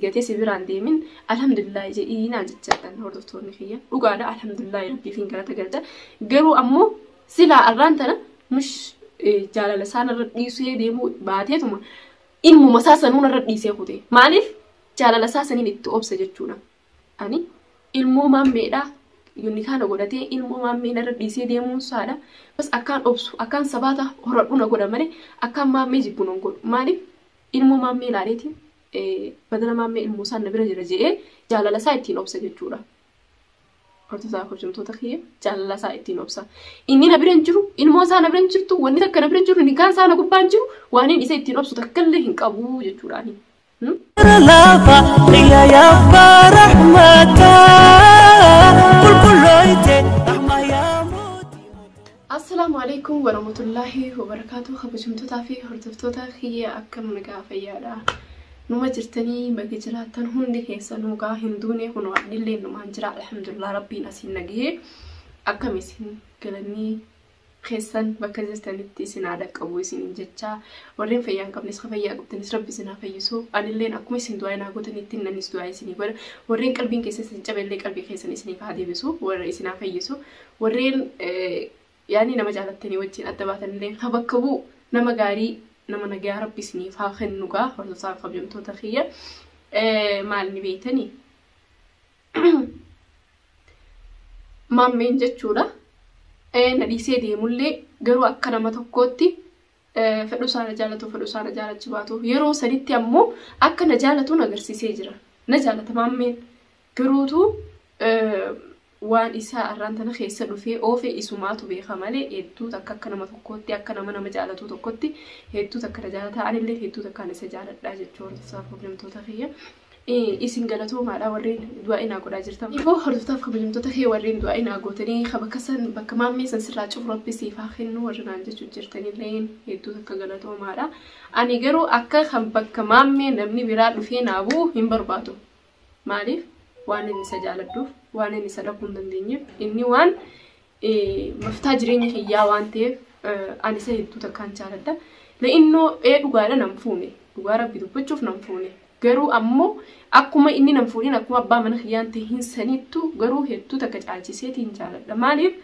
gatee si biraan deemin alhamdulillah jedhii naan jechaan hordoftoonni kiyya dhugaadha alhamdulillah rabbii fi galata galcha garuu ammoo silaa arraan tana mush jaalala isaan irra dhiisee deemuu baateetuma ilmuma isaa sanuun irra dhiisee kute maaliif jaalala isaa saniin itti obsa jechuudha ani ilmoo maammeedha yonni kana godhatee ilmoo maammee irra dhiisee deemuun saadha bas akkaan obsu akkaan sabaata horadhuna godha malee akkaan maammee jibbuun godhu maaliif ilmoo maammee laaleetiin badala maammee ilmoo isaan na bira jira jedhee jaalala isaa ittiin obsa jechuudha. Hortosaa hojjumtoota kiyya jaalala isaa ittiin obsa. Inni na bira hin jiru ilmoo isaa na bira hin jirtu wanni takka na bira hin jiru ni kaan isaa na gubbaa hin jiru waan inni isa ittiin obsu takka illee hin qabu jechuudhaani. Assalamu alaikum warahmatullahi wabarakatuh. Hojjumtoota fi hordoftoota kiyya akkam nagaa fayyaadha. Numa jirtanii bakka jiraatan hundi keessanuu gaa hinduune kunoo adillee numaan jira alhamdulillah rabbiin asiin nagahee akkam isin galanii keessan bakka jirtanitti isin haadha qabu isin jecha warreen fayyaa hin qabnes fayyaa qabdanis rabbi isin haa fayyisu anilleen akkuma isin du'aa naa gootanitti nanis du'aa isinii godha warreen qalbiin keessan isin cabellee qalbii keessan isiniif haa deebisu warra isin haa fayyisu warreen yaani nama jaalattanii wajjin adda baatanillee haa bakka bu'u nama gaarii nama nagaa rabbi isiniif haa kennugaa hordosaa kabajamtoota kiyya maal ni beeytanii maammeen jechuudha na dhiisee deemullee garuu akka nama tokkootti fedhu saana jaalatu fedhu saana jaalachi baatu yeroo sanitti ammoo akka na jaalatuun agarsiisee jira na jaalata maammeen garuutu waan isaa arraan tana keessa dhufee oofee isumaatu beeka malee hedduu takka akka nama tokkootti akka nama jaalatu tokkotti hedduu takka na jaalata anillee hedduu takka isa jaaladhaa jechuudha hordosaa kabajamtoota kiyya isin galatoomaadha warreen du'aa inaa godhaa jirtan ifoo hordoftaaf kabajamtoota kiyya warreen du'aa inaa gootanii kabakkasan bakka maammee san sirraa cufu rabbi siif haa kennu warra naan jechuu jirtanillee hedduu takka galatoomaadha ani garuu akka kan bakka maammee namni biraa dhufee naabuu hin barbaadu maaliif waan inni isa jaaladduuf waan inni isa dhabuu hin dandeenyeef inni waan maftaa jireenya kiyyaa waan ta'eef ani isa hedduu takkaan jaaladha la'innoo dhugaadha nam fuune dhugaa rabbi dubbachuuf nam fuune garuu ammoo akkuma inni nam fuudhin akkuma abbaa mana kiyyaan ta'e hin sanittu garuu hedduu takka caalchiseetiin jaaladha maaliif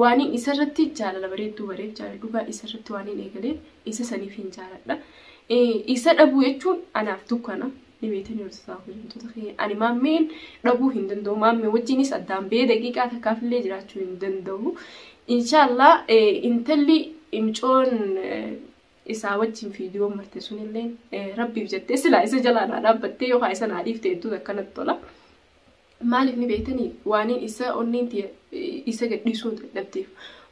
waan inni isarratti jaalala bareedduu jaalala dhugaa isarratti waan inni eegaleef isa saniif hin jaaladha isa dhabuu jechuun anaaf dukkana nibeetanii hordosaa kabajamtoota kiyya ani maammeen dhabuu hin danda'u maammee wajjinis addaan bee daqiiqaa takkaafillee jiraachuu hin danda'u inshaallah intalli imcoon isaa wajjin viidiyoo marte sunillee rabbiif jettee silaa isa jalaa naa dhaabbattee yookaan isa naa dhiiftee hedduu akkanatti tola maaliif nibeetanii waaniin isa onneen isa gadhiisuu dadhabdeef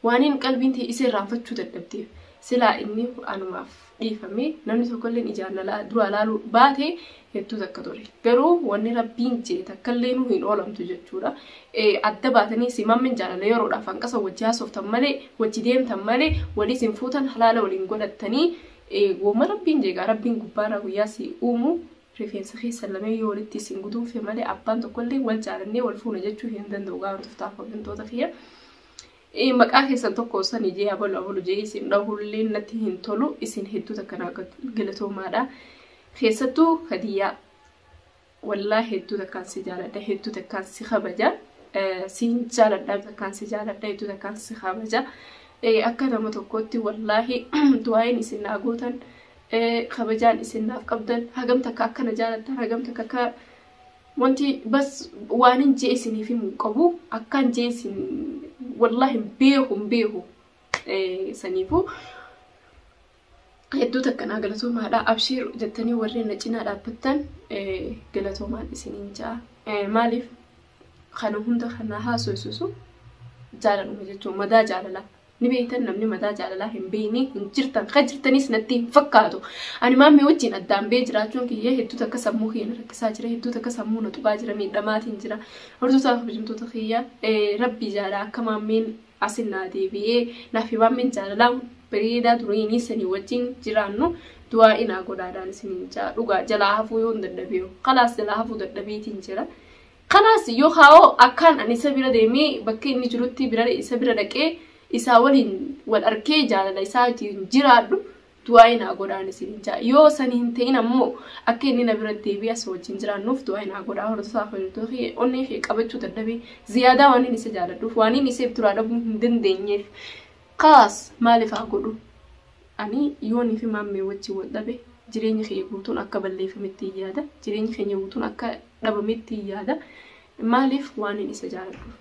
waaniin qalbiin isa irraanfachuu dadhabdeef silaa inni anumaaf dhiifamee namni tokkolleen ijaan dura laaluu baate hedduu takka ture garuu wanni rabbiin jee takkallee nu hin oolamtu jechuudha adda baatanii si maammeen jaalala yeroodhaaf hanqasa wajji haasoftan malee wajji deemtan malee waliis hin fuutan halaala waliin godhattanii wama rabbiin jeegaa rabbiin gubbaarraa guyyaa si uumu rifeensa keessa lamee yoo walitti isin guduunfe malee abbaan tokkollee wal jaalannee wal fuuna jechuu hin danda'u gaafa tuftaaf hojjentoota kiyya maqaa keessan tokko sanii jee abalu jee isin dhahullee natti hin tolu isin hedduu takka naa galatoomaadha keessattuu hadiyyaa wallaa hedduu takkaan si jaaladha hedduu takkaan si kabaja siin jaaladha takkaan si jaaladha hedduu takkaan si kabaja akka nama tokkotti wallaahi du'aayin isin naa gootan kabajaan isin naaf qabdan hagam takka akka na jaaladha hagam takka akka wanti bas waanin jee isiniif hin qabu akkaan jee isin wallahi beeku saniifu hedduu takka naa galatoomaadha abshir jettanii warreen na cinaa dhaabbattan galatoomaan isiniin ja'a maaliif kana hunda kana haasofsiisu jaalaluma jechuun madaa jaalalaa ni beektan namni madaa jaalalaa hin beekne hin jirtan kan jirtanis natti hin fakkaatu ani maammee wajjin addaan bee jiraachuun kiyya hedduu takka sammuu kiyya na rakkisaa jira hedduu takka sammuu na tuqaa jira miidhamaatiin jira hordosaa kabajamtoota kiyya rabbii jaalaa akka maammeen asin naa deebi'ee naaf maammeen jaalalaa bareedaa duriinii sanii wajjin jiraannu du'aa inaa godhaadhaan isiniin jaa dhugaa jalaa hafuu yoo hin dadhabeeyo kalaas jalaa hafuu dadhabeetiin jira kalaas yoo haa'oo akkaan ani isa bira deemee bakka inni jirutti isa bira dhaqee isaa waliin wal arkee jaalala isaatiin jiraadhu du'aa naa godhaan isin jaa yoo saniin ta'in ammoo akka inni na bira deebi'ee as wajjin jiraannuuf du'aa naa godhaa hordofaa fayyaduu onnee fi qabachuu dadhabee ziyaadaa waan inni isa jaaladhuuf waan inni isa turaa dhabuu hin dandeenyeef kaas maaliif haa godhu ani yoonii fi maammee wajjin wal dhabe jireenya keenya guutuun akka balleeffametti yaada jireenya keenya guutuun akka dhabametti yaada maaliif waan inni isa jaaladhuuf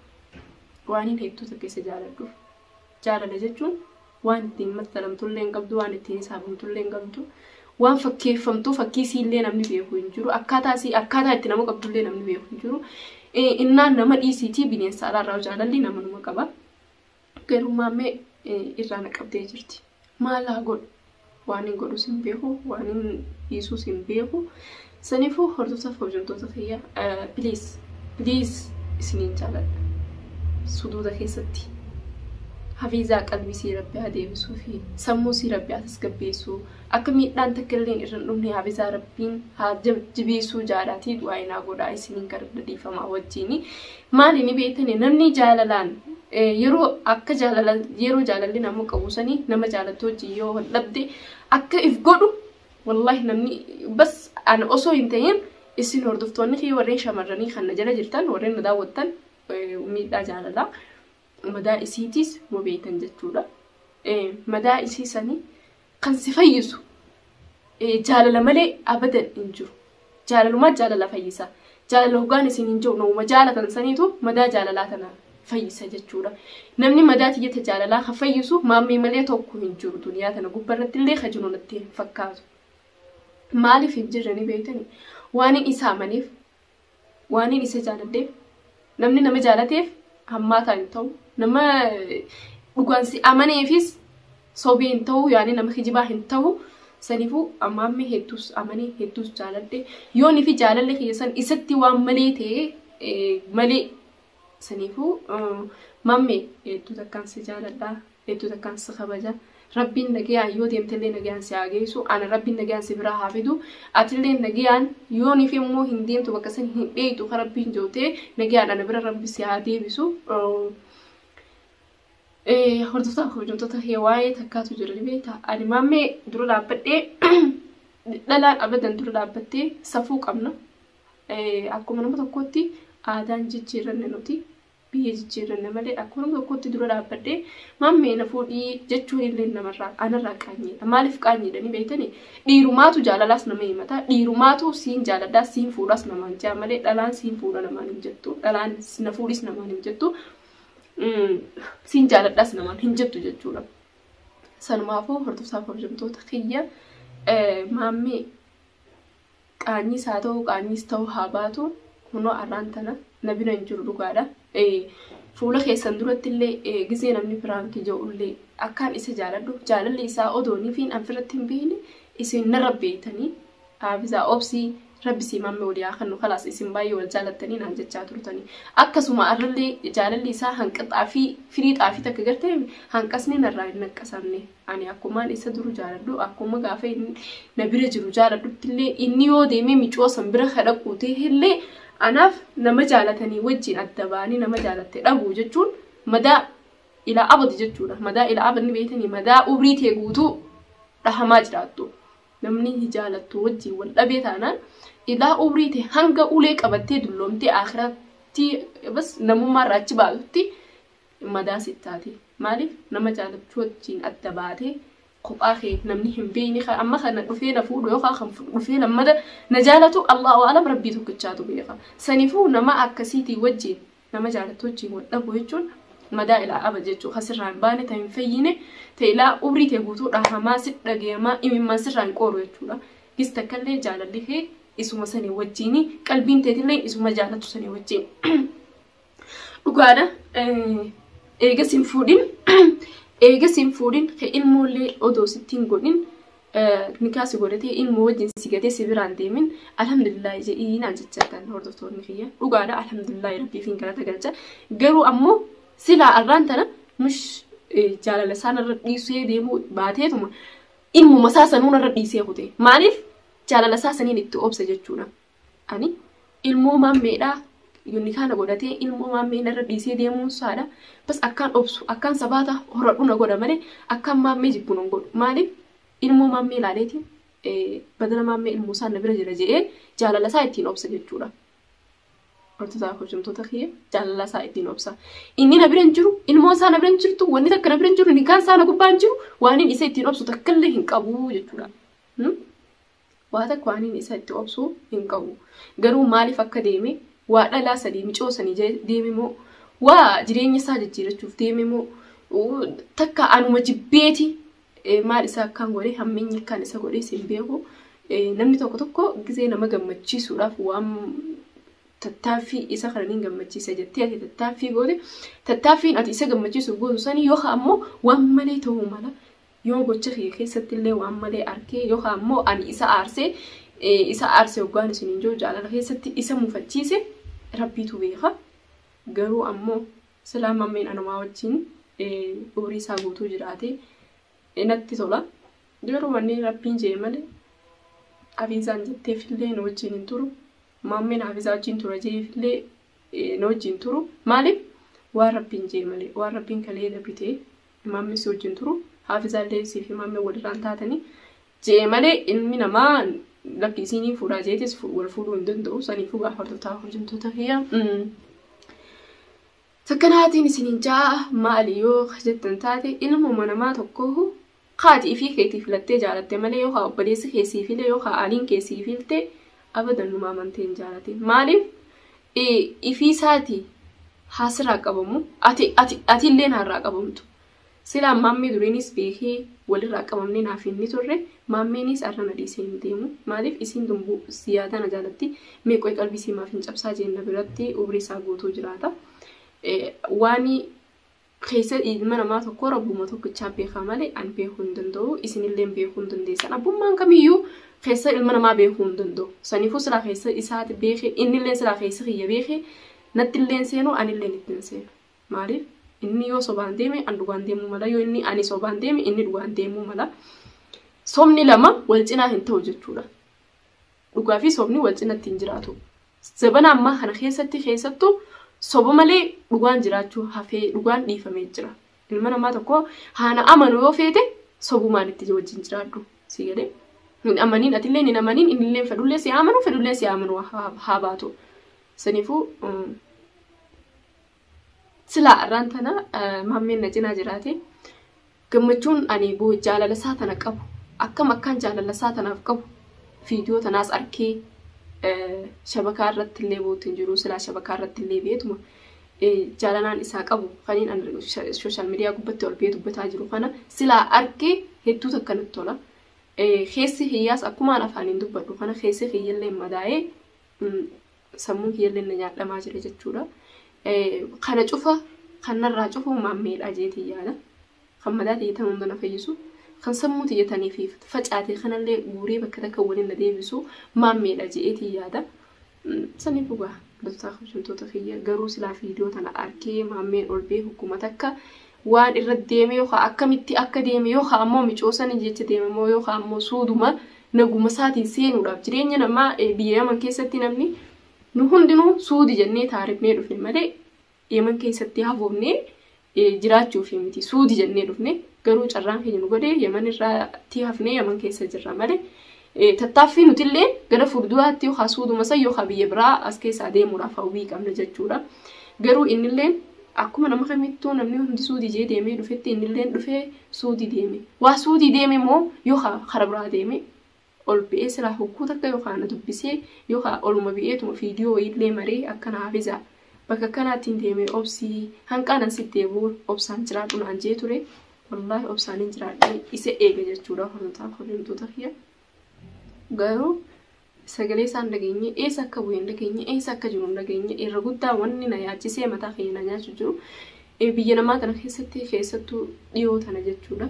waan inni hedduu takka isa jaaladhuuf jaalala jechuun waan ittiin maxxanamtullee hin qabdu waan ittiin isaafamtullee hin qabdu waan fakkeeffamtuu fakkiisiillee namni beeku hin jiru akkaataa itti nama qabdullee namni beeku hin jiru innaan nama dhiisiitii bineensa alaarraa jaalalli nama numa qaba garuu maammee irraa na qabdee jirti maalaa godhu waan hin godhus hin beeku waan hin dhiisuus hin beeku saniifuu hordoftoota hojjettoota fayyaa please isiniin jaaladha suduuda keessatti hafizaa qalbii sii rabbi adeebisuu fi sammuu sii rabbi tasgabbeessuu akka miidhaan takka illee irra dhumne hafizaa rabbiin haa jabeessuu jaalatii du'aa naa godhaa isiniin gara dhiifamaa wajjin maali ni beekani namni jaalalaan yeroo akka yeroo jaalalli nama qabu sanii nama jaalattu wajjin yoo dhabde akka if godhu wallahi namni bas ana osoo hin ta'in isin hordoftoonni fi warreen shamarranii kan na jala jirtan warreen na daawwattan miidhaa jaalalaa madaa isiitis mobeetan jechuudha madaa isiisanii kan si fayyisu jaalala malee abadan hin jiru jaalalumaa jaalala fayyisa jaalala hoggaan isin hin jiru nama jaalatan saniitu madaa jaalalaa tana fayyisa jechuudha namni madaa tiyyata jaalalaa kan fayyisu maammee malee tokko hin jiru duniyaa tana gubbarratti illee kajiru natti fakkaatu maaliif hin jirani beeytani waan isa amaniif waan isa jaaladdeef namni nama jaalateef hammaataa hin ta'u nama dhugaansi amaneefis sobee hin ta'u yaani nama kijibaa hin ta'u saniifuu ammaamee hedduus amanee hedduus jaaladde yooni fi jaalalle keessan isatti waan malee ta'e malee saniifuu maammee hedduu takkaan si jaaladhaa hedduu takkaan si kabaja rabbiin nagayaan yoo deemtellee nagayaan si hageessu ana rabbiin nagayaan si biraa haa fidu atillee nagayaan yooni fi immoo hin deemtu bakka san hin dheeytu ka rabbiin jootee nagayaan ana bira rabbi si haa deebisu hordoftoota hojjettoota waa'ee takkaatu jira beektaa ani maammee dura dhaabbadhee dhalaan abadan dura dhaabbattee safuu qabna akkuma nama tokkotti aadaan jijjiiranne nuti biyya jijjiiranne malee akkuma nama tokkotti dura dhaabbadhee maammee na fuudhii jechuun illee namarraa anarraa qaanyeedha maaliif qaanyeedhani beektani dhiirumaatu jaalalaas nama himata dhiirumaatu siin jaaladhaa siin fuudhaas namaan jaa malee dhalaan siin fuudha namaan hin jettu dhalaan na fuudhis namaan hin jettu siin jaaladhaas namaan hin jettu jechuudha sanumaafuu hordoftoota hojjettoota kiyya maammee qaanyiis haa ta'u qaanyiis ta'u haa baatu kunoo arraan tana nabina hin jiru dhugaadha fuula keessan duratti illee gisee namni firaankii jedhullee akkaan isa jaaladhu jaalalli isaa odoonii fi anfirratti hin beekne isin na rabbeetanii haafisaa obsii rabbisii maammee waliyaa kan nu khalaas isin baay'ee wal jaalattanii naan jechaa turtanii akkasuma arrallee jaalalli isaa hanqaxaa fi firii xaafii takka gartee hanqasni narraa hin naqqasamne ani akkumaan isa duru jaaladhu akkuma gaafa na bira jiru jaaladhutti illee inni yoo deemee micoo san bira kadhaquutee illee anaaf nama jaalatanii wajjin adda baanii nama jaalatte dhabuu jechuun madaa ilaa abadi jechuudha madaa ilaa abadni beekanii madaa ubrii tee guutuu dhahamaa jiraattu namni jaalattu wajjin wal dhabee taanaan ilaa ubrii tee hanga ulee qabattee dulloomtee akhiratti bas namummaa irraa achi baatutti madaa sittaati maaliif nama jaalachuu wajjin adda baatee kophaa kee namni hin beekne amma kana dhufee na fuudhu yookaan kan dhufee lammada na jaalatu Allahu a'lam rabbii tokkichaatu beeka saniifuu nama akkasiitii wajjin nama jaalatu wajjin wal dhabu jechuun madaa ilaa aba jechuun hasirraan baane ta'in fayyine ta'e ilaa ubrii tee guutuu dhahamaa si dhagayamaa imimmaan sirraan qooru jechuudha gis takkallee jaalalli kee isuma sanii wajjini qalbiin teetillee isuma jaalatu sanii wajjin dhugaadha eega sin fuudhin ke ilmoollee odoo sittiin godhin nikaasi godhatee ilmoo wajjin si gatee si biraan deemin alhamdulillah jedhii naan jechaa hordoftoonni kiyya dhugaadha alhamdulillah rabbiif hin galata galcha garuu ammoo silaa arraan tana mush jaalala isaan irra dhiisee deemuu baateetuma ilmuma isaa sanuun irra dhiisee kute maaliif jaalala isaa saniin itti obsa jechuudha ani ilmoo maammeedhaa yonni kana godhatee ilmoo maammee irra dhiisee deemuun saadha bas akkaan obsu akkaan sabaata horadhu na godha malee akkaan maammee jibbuun godhu maaliif ilmoo maammee ilaaleeti badala maammee ilmoo isaan na bira jira jedhee jaalala isaa ittiin obsa jechuudha. Hortotaa hojjumtoota kiyya jaalala isaa ittiin obsa. Inni na bira hin jiru ilmoo isaa na bira hin jirtu wanni takka na bira hin jiru nikaan isaa na gubbaa hin jiru waan inni isa ittiin obsu takka illee hin qabu jechuudha. Waa takka waan inni isa itti obsu hin qabu. Garuu maaliif akka deeme waa dhalaa sadii micoosanii deeme moo waa jireenya isaa jijjiirachuuf deeme moo takka anuma jibbeeti maal isa akkaan godhee hammeenyi akkaan isa godhee sin beeku namni tokko gisee nama gammachiisuudhaaf waan tattaaffii isa kananiin gammachiisa jettee ati tattaaffii goote tattaaffiin ati isa gammachiisuuf gootu sanii yookaan ammoo waan malee ta'uu mala yoo gocha kee keessatti illee waan malee arkee yookaan ammoo ani isa aarsee hoggaan isiniin jiru jaalala keessatti isa mufachiise rabbiitu beeka. Garuu ammoo silaa mammeen anumaa wajjin umurii isaa guutuu jiraate natti tola. Garuu wanni rabbiin jee malee Hafizaan jetteefillee na wajjin hin turu. Mammeen Hafizaa wajjin tura jeefillee na wajjin turu. Maaliif? Waan rabbiin jee malee waan rabbiin kalee dabbitee mammeen si wajjin turu. Hafizaallee siif mammeen walirraan taatanii jee malee ilmi namaa lakki isinii fuudhaa jeetis wal fuudhuu hin danda'u. Saniifuu gaafa hordoftaa hojjumtoota kiyya. Sakkanaatiin isiniin jaa maali yoo jettan taate ilmuma namaa tokko qaati fi keetii filattee jaalatte malee yoo obboleessi keessii file yoo aaliin keessii filte abadan numa amanteen jaalate. Maaliif ifii isaati haasirraa qabamu ati illee naarraa qabamtu. Silaa maammee duriinis beekee walirraa qabamnee naaf inni turre maammeenis arrana dhiisee hin deemu. Maaliif isiin dumbuu siyaadana jaalatti meeqoo qalbii siimaaf hin cabsaa jenna biratti umrii isaa guutuu jiraata. Waani keessa ilma namaa tokko rabbuma tokkichaa beekaa malee an beekuu hin danda'u isinillee beekuu hin dandeessan. Abbummaan kamiyyuu keessa ilma namaa beekuu hin danda'u. Saniifuu silaa keessa isaati beekee innillee silaa keessa kiyya beekee nattillee seenu anillee ittiin seenu. Maaliif? Inni yoo sobaan deeme an dhugaan deemuu mala yoo inni ani sobaan deeme inni dhugaan deemuu mala. Sobni lama wal cinaa hin ta'u jechuudha. Dhugaa fi sobni wal cinatti hin jiraatu. Zabana ammaa kana keessattuu soba malee dhugaan jiraachuu hafee dhugaan dhiifamee jira. Ilma namaa tokko haana amanu yoo feete sobumaan itti wajjin jiraadhu. Si galee hin amaniin atillee hin amaniin innillee fedhullee si amanu fedhullee si amanu haa baatu. Saniifuu silaa irraan tana maammeen na cinaa jiraate gammachuun ani boo jaalala isaa tana qabu akkaan jaalala isaa tanaaf qabu viidiyoo tanaas arkee shabakaa irratti illee bootiin jiru silaa shabakaa irratti illee beetuma jaalalaan isaa qabu kaniin social media gubbatti ol bee dubbataa jiru kana silaa arkee hedduu takkanatti tola. Keessi hiyyaas akkumaan afaaniin dubbadhu kana keessi hiyyallee madaa'ee sammuun hiyyallee na nyaadhamaa jira jechuudha. Kana cufa kanarraa cufu maammeedha jeetii yaada. Kan madaa xiyyeetan hunda na fayyisu. Kan sammuu xiyyatanii fi facaatee kanallee guuree bakka takka waliin na deebisu maammeedha jeetii yaada. Saniif dhugaa hordoftoota hojjetoota kiyya garuu silaa viidiyoo tana arkee maammeen ol bee hukuma takka waan irra deeme yookaan akkamitti akka deeme yookaan ammoo micoosan jecha deeme moo yookaan ammoo suuduma naguma isaatiin seenuudhaaf jireenya namaa biyya Yaman keessatti namni nu hundinuu suudi jennee taarifnee dhufne malee Yaman keessatti hafoofnee jiraachuuf miti suudi jennee dhufne garuu carraan keenya nu godhee Yaman irratti hafnee Yaman keessa jirra malee tattaaffii nutillee gara fuulduraatti yookaan suuduma san yookaan biyya biraa as keessaa deemuudhaaf hawwii qabna jechuudha. Garuu innillee akkuma nama kamittuu namni hundi suudii jee deemee dhufetti innillee dhufee suudii deeme. Waa suudii deeme moo yookaan kara biraa deeme ol ba'ee silaa hogguu takka yookaan na dubbisee yookaan oluma bi'eetuma viidiyoo wayiillee maree akkana Hafizaa bakka kanaatiin deemee obsii hanqaanan sitti eebuu obsaan jiraadhu naan jee ture. Wallaahi obsaan hin jiraadhee isa eega jechuudha hordoftoota kiyya. Garuu sagalee isaan dhageenye eessa akka bu'een dhageenye eessa akka jiru dhageenye irra guddaa wanni na yaachisee mataa keenya na nyaachuu jiru biyya namaa kana keessattuu dhiyoo tana jechuudha.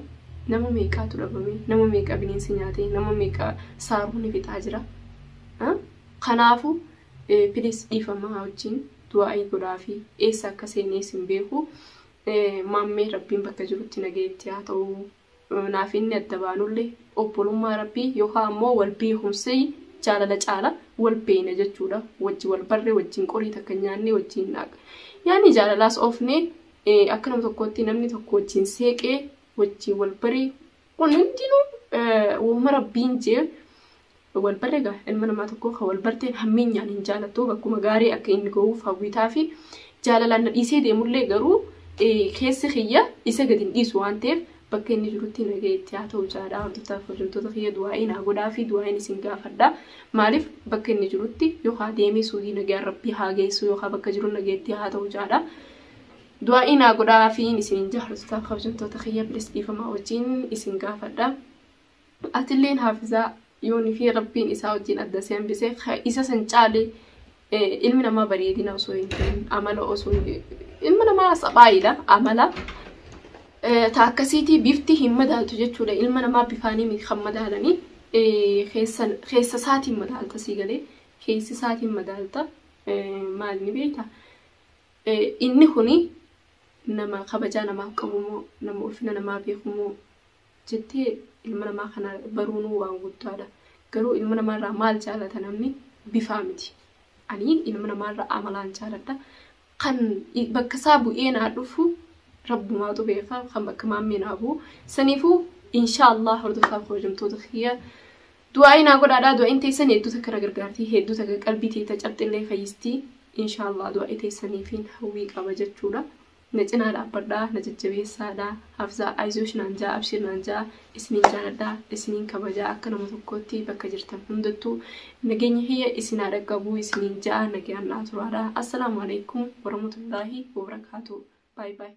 Nama meeqaatu dhabame nama meeqa bineensi nyaatee nama meeqa saaruun fixaa jira. Kanaafuu pilis dhiifamaa wajjin du'aa godhaa fi eessa akka seenees hin beeku. Maammee rabbiin bakka jirutti nageetti haa ta'u naaf inni adda baanullee obbolummaa rabbii yookaan ammoo wal beekumsii jaalala caala wal beena jechuudha. Wajji wal barree wajjin qorii takka nyaannee wajjin naaqa. Yaani jaalalaas oofnee akka nama tokkotti namni tokko wajjin seeqee wajjin wal baree kun hundinuu uuma rabbiin jee wal barreega ilma namaa tokko ka wal barteen hammiinyaan hin jaalattu bakkuma gaarii akka inni ga'uuf hawwitaa fi jaalalaan na dhiisee deemullee garuu keessi kiyya isa gadi hin dhiisu waan ta'eef bakka inni jirutti nagayetti haa ta'u jaadhaa hordoftoota hojjettoota kiyya du'aa'ii naa godhaa fi du'aa'iin isin gaafadha maaliif bakka inni jirutti yookaan deemee suudii nagaan rabbii haa geessu yookaan bakka jiru nagayetti haa ta'u jaadhaa du'aa'ii naa godhaa fi isin hordoftoota hojjettoota kiyya bilis dhiifamaa wajjin isin gaafadha atilleen haafizaa yooni fi rabbiin isaa wajjin adda seembisee isa san caalee ilmi namaa bareedina osoo hin ta'in amala osoo ilmi namaa saphaayidha amala akkasiitii bifti hin madaaltu jechuudha ilma namaa bifaanii kan madaalanii keessa isaatiin madaalta sii galee keessi isaatiin madaalta maal ni beekta inni kuni nama kabajaa namaaf qabu moo nama ulfina namaa beeku moo jettee ilma namaa kana baruunuu waan guddaadha garuu ilma namaarraa maal jaalata namni bifaa miti ani ilma namaarraa amalaan jaaladha kan bakka isaa bu'ee naa dhufu rabbumaatu beeka kan bakka maammee naa bu'u saniifuu inshaallah hordoftoota hojjettoota kiyya du'aa'ii naa godhaadhaa du'aa'iin teessan hedduu takka gargaartii hedduu takka qalbii teeta cabxillee fayyistii inshaallah du'aa'ii teessaniifiin hawwii qaba jechuudha na cinaa dhaabbadhaa na jajjabeessaadhaa hafzaa ayizuush naan jaa abshir naan jaa isiniin jaaladhaa isiniin kabajaa akka nama tokkootti bakka jirtan hundattuu nageenya hiyya isinaa dhaqqabuu isiniin jaa nagayaan naa turaadhaa assalaamu alaikum warahmatullaahi wabarakaatuh bye bye